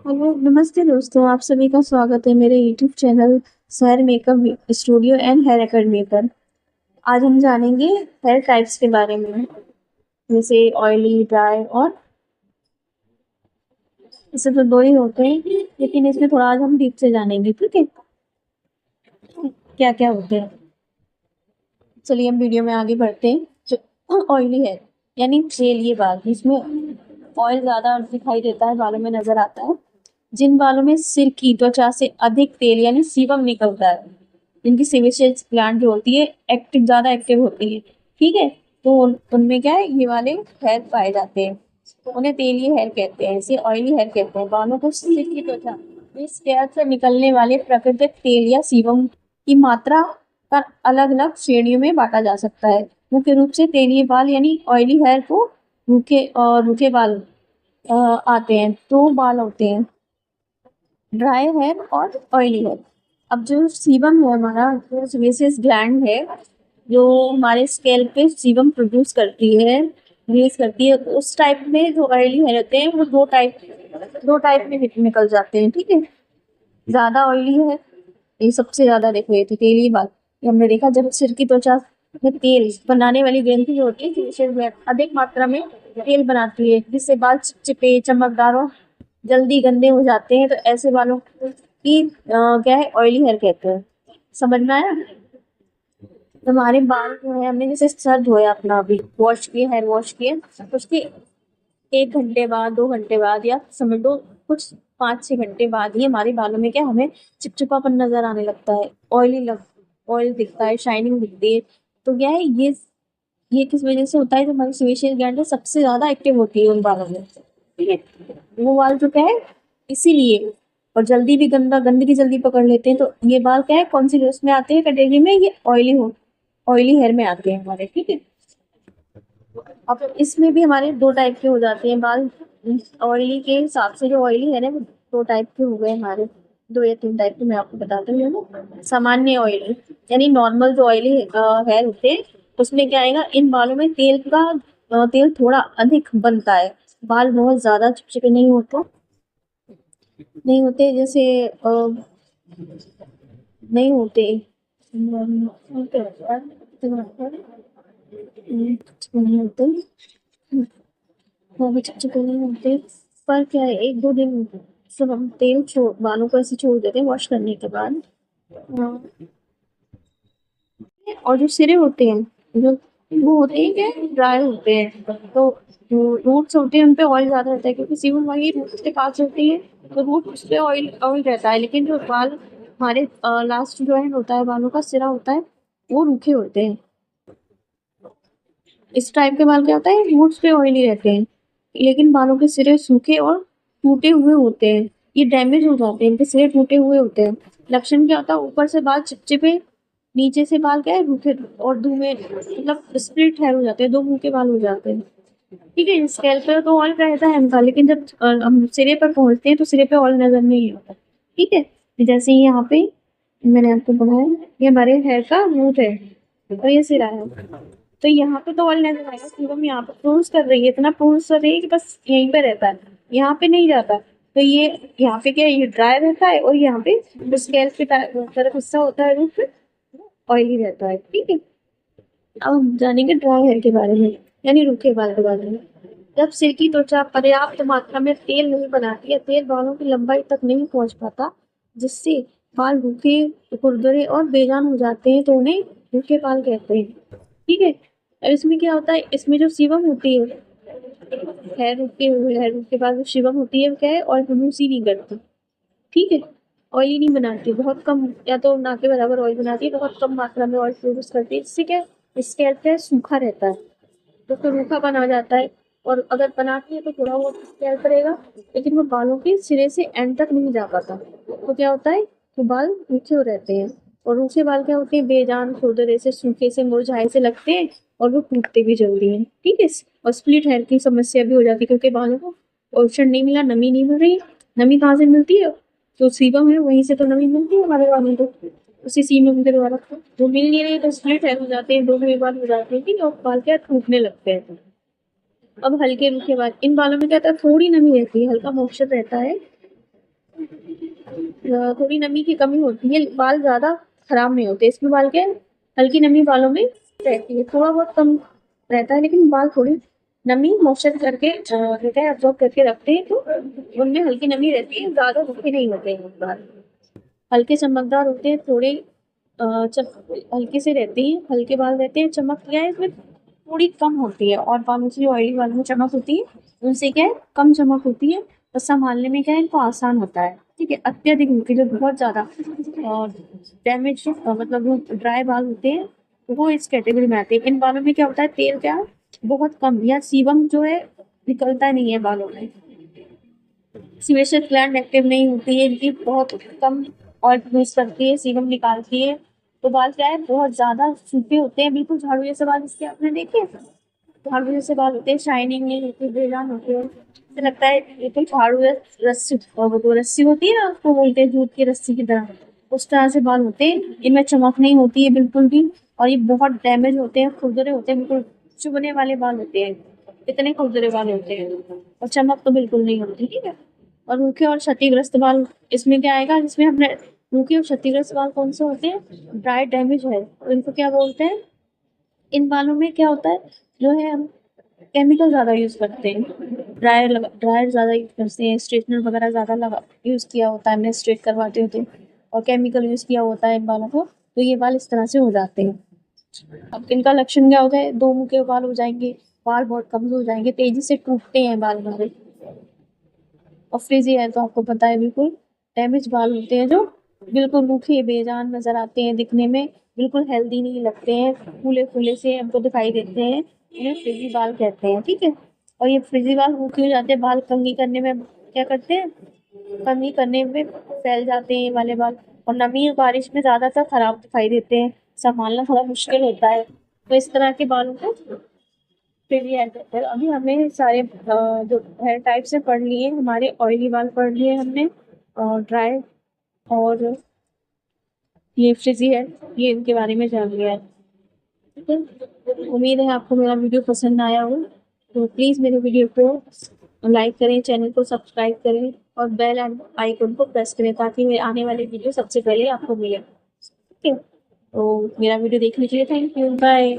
Hello नमस्ते दोस्तों, आप सभी का स्वागत है मेरे YouTube channel Swar makeup studio and hair academy पर। आज हम जानेंगे हेयर टाइप्स के बारे में, जैसे ऑयली, ड्राई और इससे तो दो ही होते हैं, लेकिन इसमें थोड़ा आज हम डीप से जानेंगे। ठीक है, क्या क्या होते हैं। चलिए हम वीडियो में आगे बढ़ते हैं। जो ऑयली है यानी जेलीय बाल, जिसमें ऑयल ज्यादा दिखाई देता है, बालों में नजर आता है। जिन बालों में सिर की त्वचा से अधिक तेल यानी सीबम निकलता है, जिनकी सेबेशियस ग्लैंड जो होती है ज्यादा एक्टिव होती है। ठीक है, तो उनमें क्या है, ये वाले हेयर पाए जाते हैं, तो उन्हें तेलीय हेयर कहते हैं, इसे ऑयली हेयर कहते हैं। बालों को सिर की त्वचा इस हेयर से निकलने वाले प्राकृतिक तेल या सीबम की मात्रा पर अलग अलग श्रेणियों में बांटा जा सकता है। मुख्य रूप से तेलीय बाल यानी ऑयली हेयर को रूखे बाल आते हैं। दो बाल होते हैं, ड्राई हेयर और ऑयली हेयर। अब जो सीबम है हमारा, जो सेबेशियस ग्लैंड है, जो हमारे स्कैल्प पे सीबम प्रोड्यूस करती है, रिलीज करती है, तो उस टाइप में जो ऑयली हेयर होते हैं वो दो टाइप में निकल जाते हैं। ठीक है, ज्यादा ऑयली है, ये सबसे ज्यादा देखो, ये तो तेल बात। ये हमने देखा जब सिर की त्वचा में तेल बनाने वाली ग्रंथि जो होती है, सेबेशियस ग्लैंड अधिक मात्रा में तेल बनाती है, जिससे बाल चिपचिपे, चमकदार और जल्दी गंदे हो जाते हैं। तो ऐसे बालों की क्या है, ऑयली हेयर कहते हैं। समझ में आया। तो हमारे बाल जो है, हमने जैसे सर धोया अपना, अभी वॉश किए, हेयर वॉश किए, तो उसके 1 घंटे बाद, 2 घंटे बाद, या समझ लो कुछ 5-6 घंटे बाद ही हमारे बालों में क्या, हमें चिपचिपापन नजर आने लगता है, ऑयल दिखता है, शाइनिंग दिखती है। तो क्या है ये किस वजह से होता है, जो हमारी सेबेशियस ग्लैंड है सबसे ज्यादा एक्टिव होती है उन बालों में। ठीक है, वो बाल जो क्या है, इसीलिए, और जल्दी भी गंदगी जल्दी पकड़ लेते हैं। तो ये बाल क्या है, कौन सी लिस्ट में आते हैं, कैटेगरी में, ये ऑयली हेयर में आते हैं हमारे। ठीक है, अब इसमें भी हमारे दो टाइप के हो जाते हैं बाल। ऑयली के हिसाब से जो ऑयली हेयर है वो दो टाइप के हो गए हमारे, 2 या 3 टाइप के मैं आपको बताती हूँ। सामान्य ऑयली यानी नॉर्मल जो ऑयली हेयर होते हैं, उसमें क्या आएगा, इन बालों में तेल थोड़ा अधिक बनता है, बाल बहुत ज्यादा चिपचिपे नहीं होते जैसे नहीं होते। नहीं होते, वो भी चिपचिपे नहीं होते। पर क्या है, 1-2 दिन सब हम तेल छोड़, बालों को ऐसे छोड़ देते हैं वॉश करने के बाद। हाँ, और जो सिरे होते हैं, जो वो होते हैं क्या, ड्राई होते हैं। तो रूट्स होते हैं, उनपे ऑयल ज्यादा रहता है, क्योंकि सीबम वही रूट्स के पास होती है, तो रूट उस पे ऑयल ऑयल रहता है। लेकिन जो बाल हमारे लास्ट जो एंड होता है, बालों का सिरा होता है, वो रूखे होते हैं। इस टाइप के बाल क्या होता है, रूट्स पे ऑयली रहते हैं, लेकिन बालों के सिरे सूखे और टूटे हुए होते हैं, ये डैमेज हो जाते हैं, इनके सिरे टूटे हुए होते हैं। लक्षण क्या होता है, ऊपर से बाल चिपचिपे, नीचे से बाल क्या है, रूखे और धुएं, मतलब स्प्लिट हेयर हो जाते हैं, दो मुंह के बाल हो जाते हैं। ठीक है, स्कैल्प पर तो ऑयल रहता है इनका, लेकिन जब हम सिरे पर पहुंचते हैं तो सिरे पे ऑयल नजर नहीं आता। ठीक है, जैसे यहाँ पे मैंने आपको बनाया, ये हमारे हेयर का रूट है और ये सिरा है। तो यहाँ पे तो ऑयल नजर आएगा, सीबम यहाँ पे प्रूव कर रही है, इतना प्रूव कर रही है कि बस यहीं पे रहता है, यहाँ पे नहीं जाता। तो ये यहाँ पे क्या है, ये ड्राई रहता है, और यहाँ पे जो स्कैल्प की तरफ हिस्सा होता है रूट, ऑयली रहता है। ठीक है, अब हम जानेंगे ड्राई हेयर के बारे में, यानी रूखे बाल के बारे में। जब सिर की त्वचा पर्याप्त मात्रा में तेल नहीं बनाती है, तेल बालों की लंबाई तक नहीं पहुंच पाता, जिससे बाल रूखे, खुरदरे और बेजान हो जाते हैं, तो उन्हें रूखे बाल कहते हैं। ठीक है, और इसमें क्या होता है, इसमें जो सीबम होती है, हेयर रूट के बाद जो सीबम होती है वो क्या है, ऑयल प्रोड्यूस ही नहीं करती। ठीक है, ऑयली नहीं बनाती, बहुत कम, या तो ना के बराबर ऑयल बनाती है, बहुत कम मात्रा में ऑयल प्रोड्यूस करती है, इससे क्या स्कैल्प क्या है, सूखा रहता है, तो फिर रूखा बना जाता है। और अगर बनाती है तो थोड़ा बहुत स्कैल्प रहेगा, लेकिन वो बालों के सिरे से एंड तक नहीं जा पाता। तो क्या होता है, तो बाल रूखे हो रहते हैं, और रूखे बाल क्या होते हैं, बेजान, खुरदरे से, सूखे से, मुरझाए से लगते हैं, और वो टूटते भी जल्दी हैं। ठीक है, और स्प्लिट हेयर की समस्या भी हो जाती है, क्योंकि बालों को पोषण नहीं मिला, नमी नहीं मिल रही। नमी कहाँ से मिलती है, जो सीबम है वहीं से तो नमी मिलती है हमारे बालों को, उसी सीबम के द्वारा। जो मिल नहीं रही तो स्प्लिट हेयर हो जाते हैं, दो बाल हो जाते हैं, ठीक है, और बाल क्या टूटने लगते हैं। अब हल्के रूखे बाल, इन बालों में क्या होता है, थोड़ी नमी रहती है, हल्का मॉइस्चर रहता है, थोड़ी नमी की कमी होती है, बाल ज़्यादा खराब नहीं होते इसमें। बाल के हल्की नमी बालों में रहती है, थोड़ा बहुत कम रहता है, लेकिन बाल थोड़ी नमी मॉइस्चर करके रहता है, अब्जॉर्ब करके रखते हैं, तो उनमें हल्की नमी रहती है, ज़्यादा रूखे नहीं होते हैं बाल, हल्के चमकदार होते हैं, थोड़े हल्के से रहते हैं, हल्के बाल रहते हैं। चमक क्या है इसमें थोड़ी कम होती है, और बालों से ऑयली बालों में चमक होती है, उनसे क्या है कम चमक होती है, और संभालने में क्या है इनको आसान होता है। ठीक है, अत्यधिक रूखे जो बहुत ज़्यादा डैमेज मतलब जो ड्राई बाल होते हैं वो इस कैटेगरी में आते हैं। इन बालों में क्या होता है, तेल क्या है बहुत कम, या सीबम जो है निकलता नहीं है बालों में, सीवेशल ग्लैंड एक्टिव नहीं होती है इनकी, बहुत कम ऑयल प्रोड्यूस करती है, सीबम निकालती है। तो बाल क्या है बहुत ज़्यादा सूखे होते हैं, बिल्कुल झाड़ू जैसे बाल इसके आपने देखे, झाड़ू जैसे बाल होते हैं, शाइनिंग नहीं होती, बेजान होते हैं, ऐसा लगता है बिल्कुल झाड़ू या रस्सी, वो तो रस्सी होती है ना उसको बोलते हैं जूट की रस्सी की तरह, उस तरह से बाल होते हैं, इनमें चमक नहीं होती है बिल्कुल भी, और ये बहुत डैमेज होते हैं, खुरदरे होते हैं, बिल्कुल चुभने वाले बाल होते हैं, इतने खुरदरे बाल होते हैं, और चमक तो बिल्कुल नहीं होती। ठीक है, और रूखे और क्षतिग्रस्त बाल इसमें क्या आएगा, जिसमें हमने रूखे और क्षतिग्रस्त बाल कौन से होते हैं, ड्राई डैमेज है, और इनको क्या बोलते हैं, इन बालों में क्या होता है जो है हम केमिकल ज़्यादा यूज़ करते हैं, ड्रायर ज़्यादा यूज़ करते हैं, स्ट्रेटनर वगैरह ज़्यादा लगा यूज़ किया होता है हमने स्ट्रेट करवाते हो तो, और केमिकल यूज़ किया होता है इन बालों को, तो ये बाल इस तरह से हो जाते हैं। अब इनका लक्षण क्या होता है, दो मुंह के बाल हो जाएंगे, बाल बहुत कमजोर हो जाएंगे, तेजी से टूटते हैं बाल हमारे, और फ्रिजी है तो आपको पता है बिल्कुल डैमेज बाल होते हैं, जो बिल्कुल रूखे बेजान नजर आते हैं दिखने में, बिल्कुल हेल्दी नहीं लगते हैं, फूले फूले से हमको दिखाई देते हैं, इन्हें फ्रिजी बाल कहते हैं। ठीक है, और ये फ्रिजी बाल रूखे हो जाते हैं, बाल कंघी करने में क्या करते हैं, कंघी करने में फैल जाते हैं ये वाले बाल, और नमी और बारिश में ज्यादातर खराब दिखाई देते हैं, संभालना थोड़ा मुश्किल होता है, तो इस तरह के बालों को फिर ये कहते हैं। अभी हमने सारे जो हेयर टाइप से पढ़ लिए, हमारे ऑयली बाल पढ़ लिए हमने, और ड्राई, और ये फ्रिजी है, ये इनके बारे में जान लिया है। ठीक है, उम्मीद है आपको मेरा वीडियो पसंद आया हो, तो प्लीज़ मेरे वीडियो को लाइक करें, चैनल को सब्सक्राइब करें, और बेल आइकन को प्रेस करें, ताकि मेरे आने वाले वीडियो सबसे पहले आपको मिले। ठीक है, तो मेरा वीडियो देखने के लिए थैंक यू, बाय।